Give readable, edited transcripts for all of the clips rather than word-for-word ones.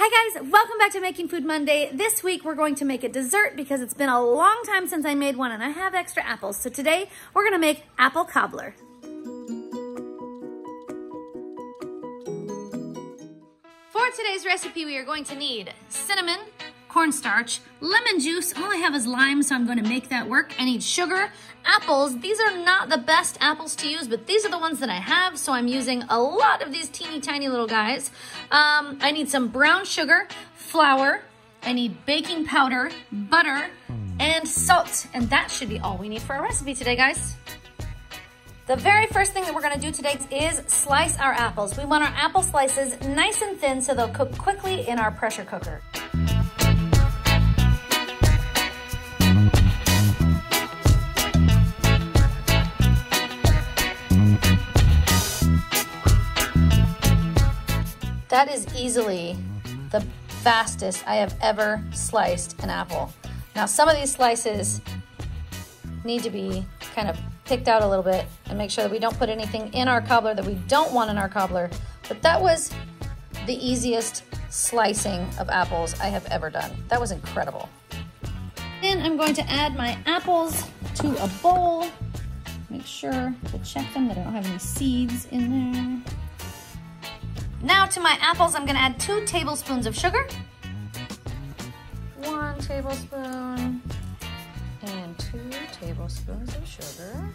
Hi guys, welcome back to Making Food Monday. This week we're going to make a dessert because it's been a long time since I made one and I have extra apples. So today we're gonna make apple cobbler. For today's recipe we are going to need cinnamon, cornstarch, lemon juice. All I have is lime, so I'm going to make that work. I need sugar, apples. These are not the best apples to use, but these are the ones that I have, so I'm using a lot of these teeny tiny little guys. I need some brown sugar, flour. I need baking powder, butter, and salt. And that should be all we need for our recipe today, guys. The very first thing that we're gonna do today is slice our apples. We want our apple slices nice and thin so they'll cook quickly in our pressure cooker. That is easily the fastest I have ever sliced an apple. Now, some of these slices need to be kind of picked out a little bit and make sure that we don't put anything in our cobbler that we don't want in our cobbler. But that was the easiest slicing of apples I have ever done. That was incredible. Then I'm going to add my apples to a bowl. Make sure to check them that I don't have any seeds in there. Now to my apples, I'm gonna add 2 tablespoons of sugar. 1 tablespoon and 2 tablespoons of sugar.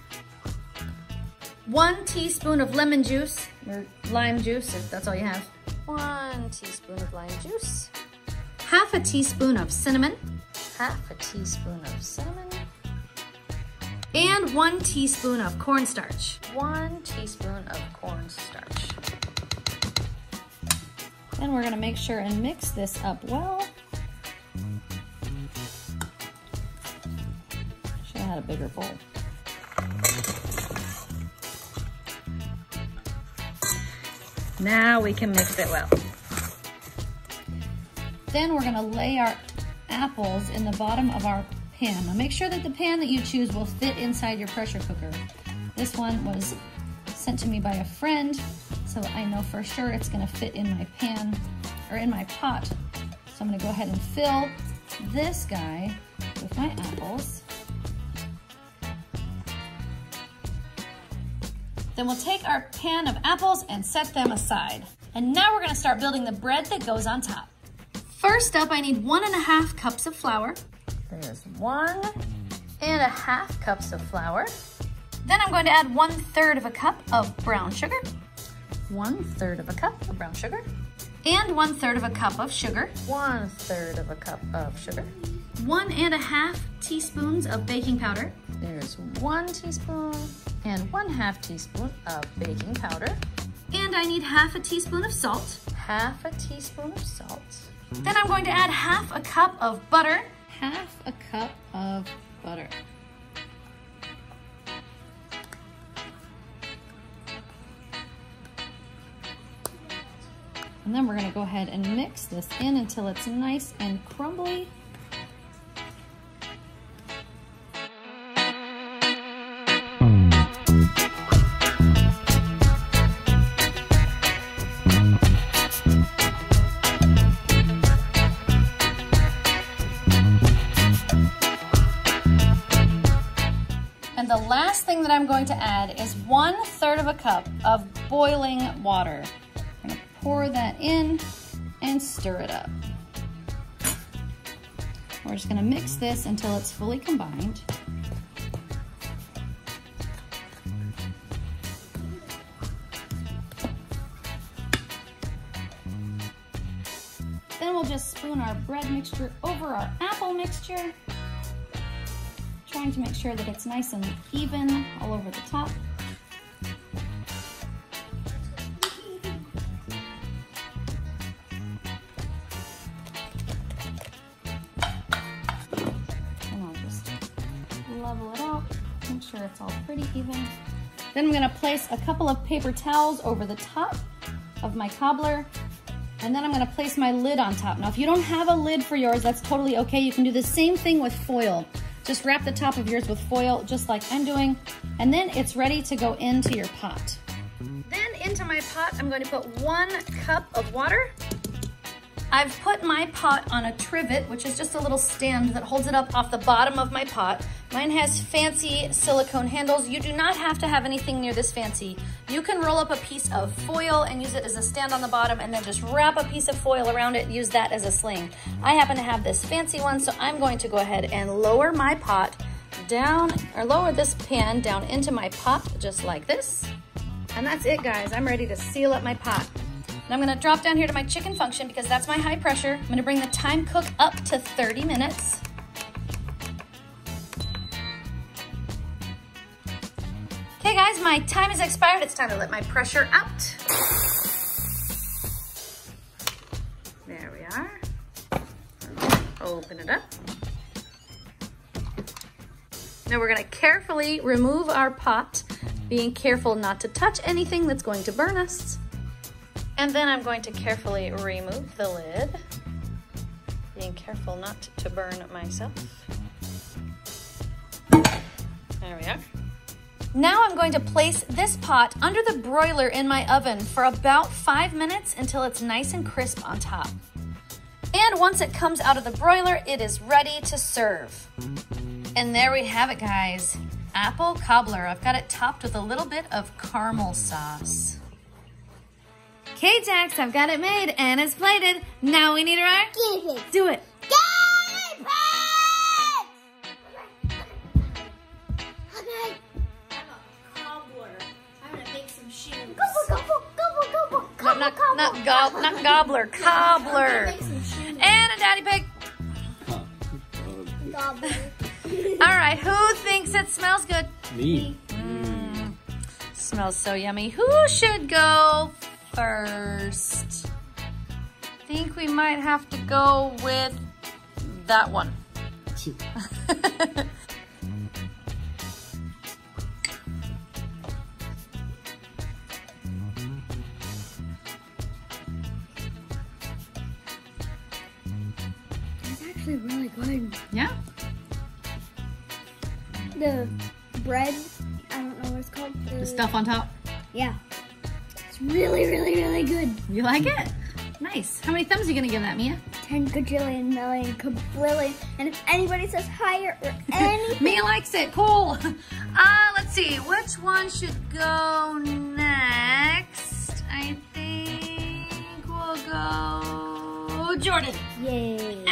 1 teaspoon of lemon juice, or lime juice, if that's all you have. 1 teaspoon of lime juice. 1/2 teaspoon of cinnamon. 1/2 teaspoon of cinnamon. And 1 teaspoon of cornstarch. 1 teaspoon of cornstarch. Then we're gonna make sure and mix this up well. Should have had a bigger bowl. Now we can mix it well. Then we're gonna lay our apples in the bottom of our pan. Now make sure that the pan that you choose will fit inside your pressure cooker. This one was sent to me by a friend, so I know for sure it's gonna fit in my pan, or in my pot. So I'm gonna go ahead and fill this guy with my apples. Then we'll take our pan of apples and set them aside. And now we're gonna start building the bread that goes on top. First up, I need 1½ cups of flour. There's 1½ cups of flour. Then I'm going to add 1/3 of a cup of brown sugar. 1/3 of a cup of brown sugar. And 1/3 of a cup of sugar. 1/3 of a cup of sugar. 1½ teaspoons of baking powder. There's 1 teaspoon and 1/2 teaspoon of baking powder. And I need 1/2 teaspoon of salt. 1/2 teaspoon of salt. Then I'm going to add 1/2 cup of butter. 1/2 cup of butter. And then we're gonna go ahead and mix this in until it's nice and crumbly. And the last thing that I'm going to add is 1/3 of a cup of boiling water. I'm gonna pour that in and stir it up. We're just gonna mix this until it's fully combined. Then we'll just spoon our bread mixture over our apple mixture, trying to make sure that it's nice and even all over the top. Level it out, make sure it's all pretty even. Then I'm gonna place a couple of paper towels over the top of my cobbler, and then I'm gonna place my lid on top. Now, if you don't have a lid for yours, that's totally okay. You can do the same thing with foil. Just wrap the top of yours with foil, just like I'm doing, and then it's ready to go into your pot. Then into my pot, I'm going to put 1 cup of water. I've put my pot on a trivet, which is just a little stand that holds it up off the bottom of my pot. Mine has fancy silicone handles. You do not have to have anything near this fancy. You can roll up a piece of foil and use it as a stand on the bottom, and then just wrap a piece of foil around it and use that as a sling. I happen to have this fancy one, so I'm going to go ahead and lower my pot down, or lower this pan down into my pot, just like this. And that's it, guys. I'm ready to seal up my pot. And I'm gonna drop down here to my chicken function because that's my high pressure. I'm gonna bring the time cook up to 30 minutes. Okay guys, my time is expired. It's time to let my pressure out. There we are. Open it up. Now we're gonna carefully remove our pot, being careful not to touch anything that's going to burn us. And then I'm going to carefully remove the lid, being careful not to burn myself. There we are. Now I'm going to place this pot under the broiler in my oven for about 5 minutes until it's nice and crisp on top. And once it comes out of the broiler, it is ready to serve. And there we have it, guys. Apple cobbler. I've got it topped with a little bit of caramel sauce. Okay, Jax, I've got it made and it's plated. Now we need our guinea pigs. Do it. Guinea pigs! Okay. I'm a cobbler. I'm gonna make some shoes. Gobble, gobble, gobble, gobble. Not gobbler, cobbler. Make some shoes. And a daddy pig. Gobbler. All right, who thinks it smells good? Me. Smells so yummy. Who should go first? Think we might have to go with that one. It's actually really good. Yeah? The bread, I don't know what it's called. The stuff on top. Yeah. It's really, really, really good. You like it? Nice. How many thumbs are you gonna give that, Mia? 10 gajillion million kabrillion. And if anybody says higher or anything. Mia likes it. Cool. Let's see. Which one should go next? I think we'll go Jordan. Yay.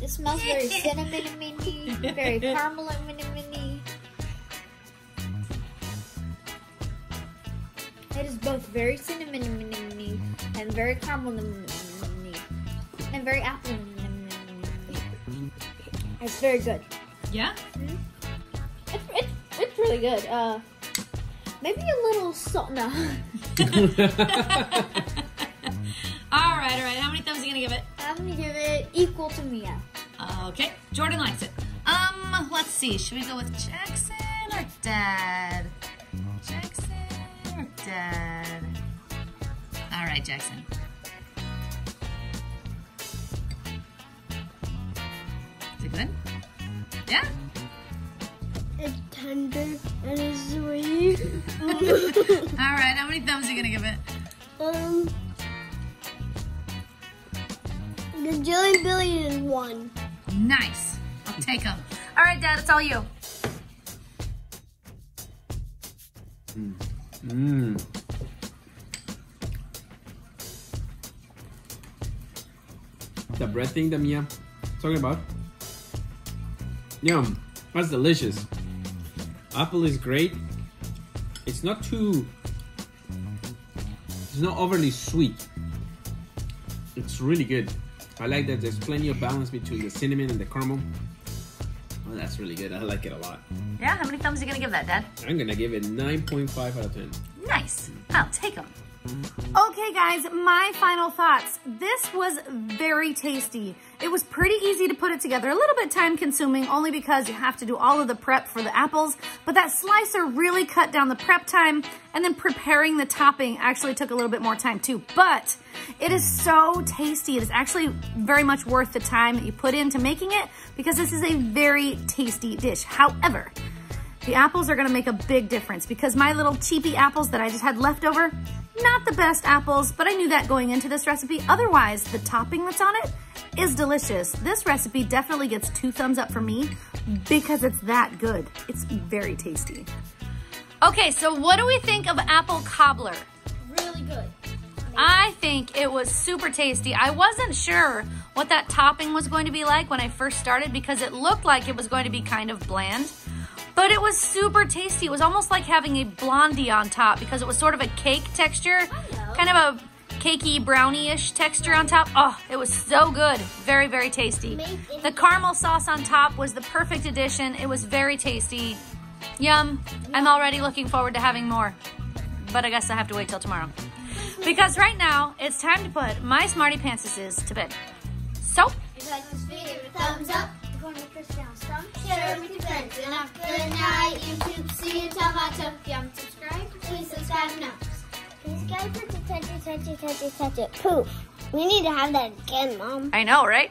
It smells very cinnamon-y, very caramel-y. It is both very cinnamon-y and very caramel-y and very apple-y. It's very good. Yeah? It's really good. Maybe a little salt. No. All right. How many thumbs are you gonna give it? I'm gonna give it equal to Mia. Okay, Jordan likes it. Let's see. Should we go with Jackson or Dad? Jackson or Dad? All right, Jackson. Is it good? Yeah? It's tender and it's sweet. All right, how many thumbs are you gonna give it? Gajillion billion and one. Nice. I'll take them. All right, Dad, it's all you. The bread thing that Mia talking about. Yum. That's delicious. Apple is great. It's not overly sweet. It's really good. I like that there's plenty of balance between the cinnamon and the caramel. Oh, that's really good. I like it a lot. Yeah, how many thumbs are you gonna give that, Dad? I'm gonna give it 9.5 out of 10. Nice. I'll take them. Okay, guys, my final thoughts. This was very tasty. It was pretty easy to put it together. A little bit time consuming only because you have to do all of the prep for the apples, but that slicer really cut down the prep time, and then preparing the topping actually took a little bit more time too. But it is so tasty. It is actually very much worth the time that you put into making it because this is a very tasty dish. However, the apples are gonna make a big difference because my little cheapy apples that I just had left over, Not the best apples, but I knew that going into this recipe. Otherwise, the topping that's on it is delicious. This recipe definitely gets 2 thumbs up from me because it's that good. It's very tasty. Okay, so what do we think of apple cobbler? Really good. I think it was super tasty. I wasn't sure what that topping was going to be like when I first started because it looked like it was going to be kind of bland, but it was super tasty. It was almost like having a blondie on top because it was sort of a cake texture, kind of a cakey brownie-ish texture on top. Oh, it was so good. Very, very tasty. The caramel sauce on top was the perfect addition. It was very tasty. Yum. I'm already looking forward to having more, but I guess I have to wait till tomorrow. Because right now, it's time to put my Smartypantses to bed. So, If you like this video, give it a thumbs up. If you want to push down some, share it with your friends. And have a good night, YouTube. See you tomorrow. If you haven't subscribed, please subscribe now. Please guys, touch it. Poof. We need to have that again, Mom. I know, right?